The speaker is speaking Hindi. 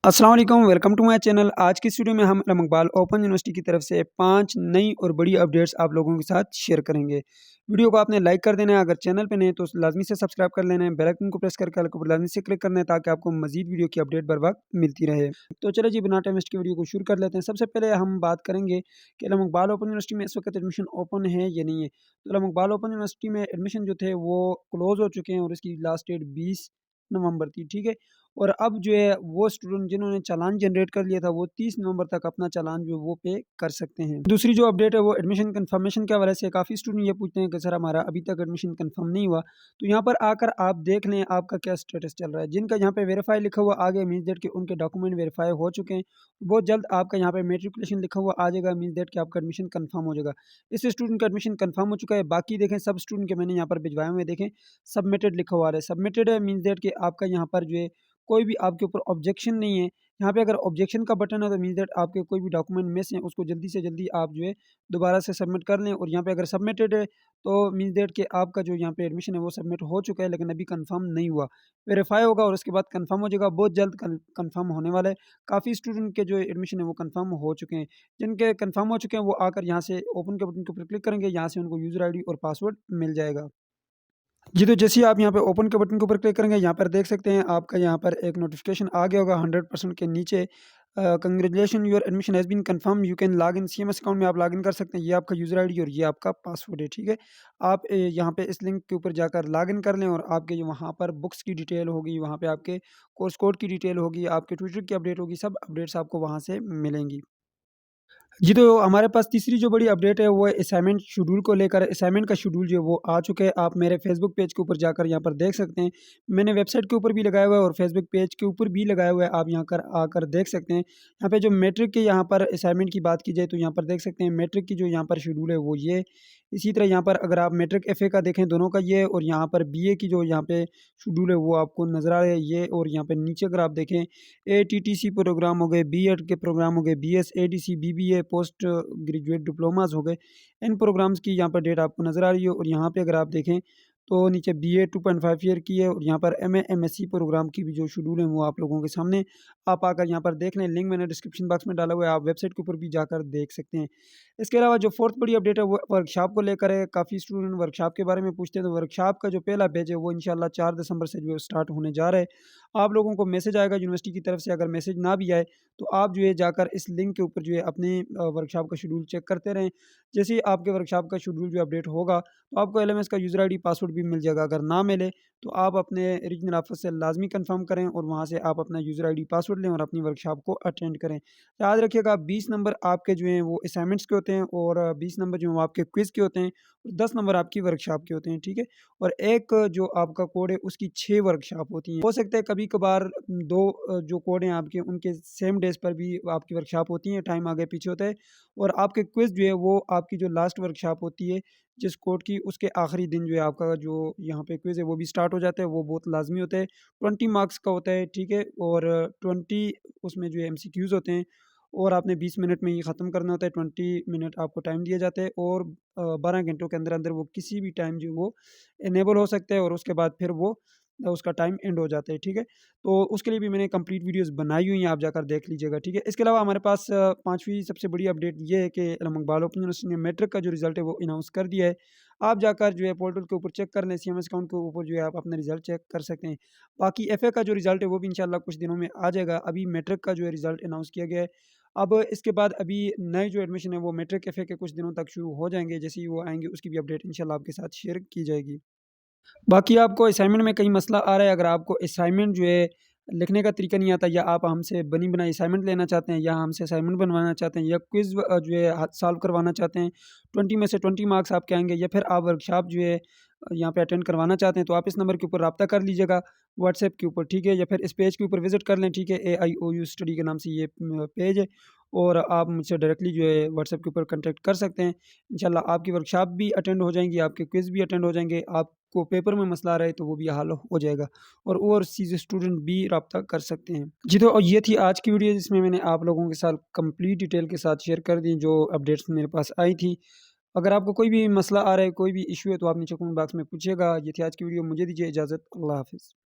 अस्सलाम वालेकुम, वेलकम टू माय चैनल। आज की इस वीडियो में हम इकबाल ओपन यूनिवर्सिटी की तरफ से 5 नई और बड़ी अपडेट्स आप लोगों के साथ शेयर करेंगे। वीडियो को आपने लाइक कर देना है, अगर चैनल पे नए हैं तो लाज़मी से सब्सक्राइब कर लेना है, बेल आइकन को प्रेस करके ऑल के ऊपर लाज़मी से क्लिक करना है ताकि आपको मज़ीद वीडियो की अपडेट बर वक्त मिलती रहे। तो चलिए जी, बिना टाइम वेस्ट के वीडियो को शुरू कर लेते हैं। सबसे पहले हम बात करेंगे कि इकबाल ओपन यूनिवर्सिटी में इस वक्त एडमिशन ओपन है या नहीं है। तो इकबाल ओपन यूनिवर्सिटी में एडमिशन जो थे वो क्लोज़ हो चुके हैं और इसकी लास्ट डेट 20 नवंबर थी, ठीक है। और अब जो है वो स्टूडेंट जिन्होंने चालान जनरेट कर लिया था वो 30 नवंबर तक अपना चालान जो है वो पे कर सकते हैं। दूसरी जो अपडेट है वो एडमिशन कंफर्मेशन के हवाले से काफ़ी स्टूडेंट ये पूछते हैं कि सर हमारा अभी तक एडमिशन कंफर्म नहीं हुआ। तो यहाँ पर आकर आप देख लें आपका क्या स्टेटस चल रहा है। जिनका यहाँ पे वेरीफाई लिखा हुआ आगे मीन्स डेट के उनके डॉक्यूमेंट वेरीफाई हो चुके हैं। बहुत जल्द आपका यहाँ पे मेट्रिकुलेशन लिखा हुआ आ जाएगा, मीन्स डेट कि आपका एडमिशन कंफर्म हो जाएगा। इस स्टूडेंट का एडमिशन कंफर्म हो चुका है। बाकी देखें सब स्टूडेंट के मैंने यहाँ पर भिजवाए हुए देखें सबमिटेड लिखा हुआ आ रहा है। सबमिटेड है मीन्स डेट कि आपका यहाँ पर जो है कोई भी आपके ऊपर ऑब्जेक्शन नहीं है। यहाँ पे अगर ऑब्जेक्शन का बटन है तो मीन्स दैट आपके कोई भी डॉक्यूमेंट मिस हैं उसको जल्दी से जल्दी आप जो है दोबारा से सबमिट कर लें। और यहाँ पे अगर सबमिटेड है तो मीन्स दैट कि आपका जो यहाँ पे एडमिशन है वो सबमिट हो चुका है लेकिन अभी कंफर्म नहीं हुआ। वेरीफाई होगा और उसके बाद कंफर्म हो जाएगा, बहुत जल्द कंफर्म होने वाला है। काफ़ी स्टूडेंट के जो एडमिशन है वो कंफर्म हो चुके हैं। जिनके कंफर्म हो चुके हैं वो आकर यहाँ से ओपन के बटन के ऊपर क्लिक करेंगे, यहाँ से उनको यूज़र आई और पासवर्ड मिल जाएगा। जी, तो जैसे ही आप यहाँ पे ओपन के बटन के ऊपर क्लिक करेंगे, यहाँ पर देख सकते हैं आपका यहाँ पर एक नोटिफ़िकेशन आ गया होगा 100% के नीचे congratulation your admission has been confirm, you can log in CMS account में आप लॉगिन कर सकते हैं। ये आपका यूज़र आईडी और ये आपका पासवर्ड है, ठीक है। आप यहाँ पे इस लिंक के ऊपर जाकर लॉगिन कर लें और आपके जो वहाँ पर बुक्स की डिटेल होगी, वहाँ पे आपके कोर्स कोड की डिटेल होगी, आपके ट्विटर की अपडेट होगी, सब अपडेट्स आपको वहाँ से मिलेंगी। जी, तो हमारे पास तीसरी जो बड़ी अपडेट है वो है असाइनमेंट शेड्यूल को लेकर। असाइनमेंट का शेड्यूल जो है वो आ चुका है। आप मेरे फेसबुक पेज के ऊपर जाकर यहाँ पर देख सकते हैं। मैंने वेबसाइट के ऊपर भी लगाया हुआ है और फेसबुक पेज के ऊपर भी लगाया हुआ है। आप यहाँ कर आकर देख सकते हैं। यहाँ पे जो मैट्रिक के यहाँ पर असाइनमेंट की बात की जाए तो यहाँ पर देख सकते हैं मैट्रिक की जो यहाँ पर शेड्यूल है वो ये। इसी तरह यहाँ पर अगर आप मैट्रिक एफ़ए का देखें दोनों का ये, और यहाँ पर बीए की जो यहाँ पे शेड्यूल है वो आपको नज़र आ रहा है ये। और यहाँ पे नीचे अगर आप देखें एटीटीसी प्रोग्राम हो गए, बीएड के प्रोग्राम हो गए, BS, ADC, BBA, post graduate diplomas हो गए, इन प्रोग्राम्स की यहाँ पर डेट आपको नज़र आ रही है। और यहाँ पे अगर आप देखें तो नीचे बीए 2.5 ईयर की है और यहाँ पर एमए, एमएससी प्रोग्राम की भी जो शेड्यूल है वो आप लोगों के सामने आप आकर यहाँ पर देख लें। लिंक मैंने डिस्क्रिप्शन बॉक्स में डाला हुआ है, आप वेबसाइट के ऊपर भी जाकर देख सकते हैं। इसके अलावा जो फोर्थ बड़ी अपडेट है वो वर्कशॉप को लेकर है। काफ़ी स्टूडेंट वर्कशॉप के बारे में पूछते हैं, तो वर्कशॉप का जो पहला बैच है वो इंशाल्लाह 4 दिसंबर से जो है स्टार्ट होने जा रहा है। आप लोगों को मैसेज आएगा यूनिवर्सिटी की तरफ से। अगर मैसेज ना भी आए तो आप जो है जाकर इस लिंक के ऊपर जो है अपने वर्कशॉप का शेड्यूल चेक करते रहें। जैसे ही आपके वर्कशॉप का शेड्यूल जो अपडेट होगा तो आपको एलएमएस का यूज़र आईडी पासवर्ड भी मिल जाएगा। अगर ना मिले तो आप अपने रीजनल ऑफिस से लाजमी कंफर्म करें और वहाँ से आप अपना यूज़र आईडी पासवर्ड लें और अपनी वर्कशॉप को अटेंड करें। याद रखिएगा 20 नंबर आपके जो हैं वो असाइनमेंट्स के होते हैं और 20 नंबर जो हैं वो आपके क्विज़ के होते हैं और 10 नंबर आपकी वर्कशॉप के होते हैं, ठीक है। और एक जो आपका कोड है उसकी 6 वर्कशॉप होती हैं। हो सकता है कभी-कभार 2 जो कोड हैं आपके उनके सेम डेज़ पर भी आपकी वर्कशॉप होती हैं, टाइम आगे पीछे होता है। और आपके क्विज़ जो है वो आपकी जो लास्ट वर्कशॉप होती है जिस कोड की, उसके आखिरी दिन जो है आपका जो यहाँ पे क्विज़ है वो भी स्टार्ट हो जाता है। वो बहुत लाज़मी होता है, 20 मार्क्स का होता है, ठीक है। और 20 उसमें जो है एमसीक्यूज़ होते हैं और आपने 20 मिनट में ये ख़त्म करना होता है। 20 मिनट आपको टाइम दिया जाता है और 12 घंटों के अंदर-अंदर वो किसी भी टाइम जो है वो इनेबल हो सकता है और उसके बाद फिर वो उसका टाइम एंड हो जाता है, ठीक है। तो उसके लिए भी मैंने कंप्लीट वीडियोज़ बनाई हुई हैं, आप जाकर देख लीजिएगा, ठीक है। इसके अलावा हमारे पास 5वीं सबसे बड़ी अपडेट ये है कि इकबाल ओपन यूनिवर्सिटी ने मैट्रिक का जो रिज़ल्ट है वो अनाउंस कर दिया है। आप जाकर जो है पोर्टल के ऊपर चेक कर लें, सीएमएस अकाउंट के ऊपर जो है आप अपना रिज़ल्ट चेक कर सकते हैं। बाकी एफ़ए का जो रिज़ल्ट है वो भी इंशाल्लाह कुछ दिनों में आ जाएगा। अभी मैट्रिक का जो है रिज़ल्ट अनाउंस किया गया है। अब इसके बाद अभी नए जो एडमिशन है वो मैट्रिक एफ़ए के कुछ दिनों तक शुरू हो जाएँगे। जैसे ही वो आएँगे उसकी भी अपडेट इंशाल्लाह आपके साथ शेयर की जाएगी। बाकी आपको असाइनमेंट में कहीं मसला आ रहा है, अगर आपको असाइनमेंट जो है लिखने का तरीका नहीं आता या आप हमसे बनी बनाई असाइनमेंट लेना चाहते हैं या हमसे असाइनमेंट बनवाना चाहते हैं या क्विज़ जो है सॉल्व करवाना चाहते हैं, 20 में से 20 मार्क्स आपके आएँगे, या फिर आप वर्कशॉप जो है यहाँ पे अटेंड करवाना चाहते हैं तो आप इस नंबर के ऊपर राब्ता कर लीजिएगा व्हाट्सएप के ऊपर, ठीक है। या फिर इस पेज के ऊपर विज़िट कर लें, ठीक है। AIOU स्टडी के नाम से ये पेज है और आप मुझसे डायरेक्टली जो है व्हाट्सएप के ऊपर कॉन्टैक्ट कर सकते हैं। इंशाल्लाह आपकी वर्कशॉप भी अटेंड हो जाएँगी, आपके क्विज़ भी अटेंड हो जाएँगे। आपको पेपर में मसला आ रहा है तो वो भी हल हो जाएगा और ओवरसीज़ स्टूडेंट भी राब्ता कर सकते हैं। जी, तो ये थी आज की वीडियो जिसमें मैंने आप लोगों के साथ कंप्लीट डिटेल के साथ शेयर कर दी जो अपडेट्स मेरे पास आई थी। अगर आपको कोई भी मसला आ रहा है, कोई भी इश्यू है तो आप नीचे कमेंट बॉक्स में पूछिएगा। ये थी आज की वीडियो, मुझे दीजिए इजाज़त। अल्लाह हाफ़िज़।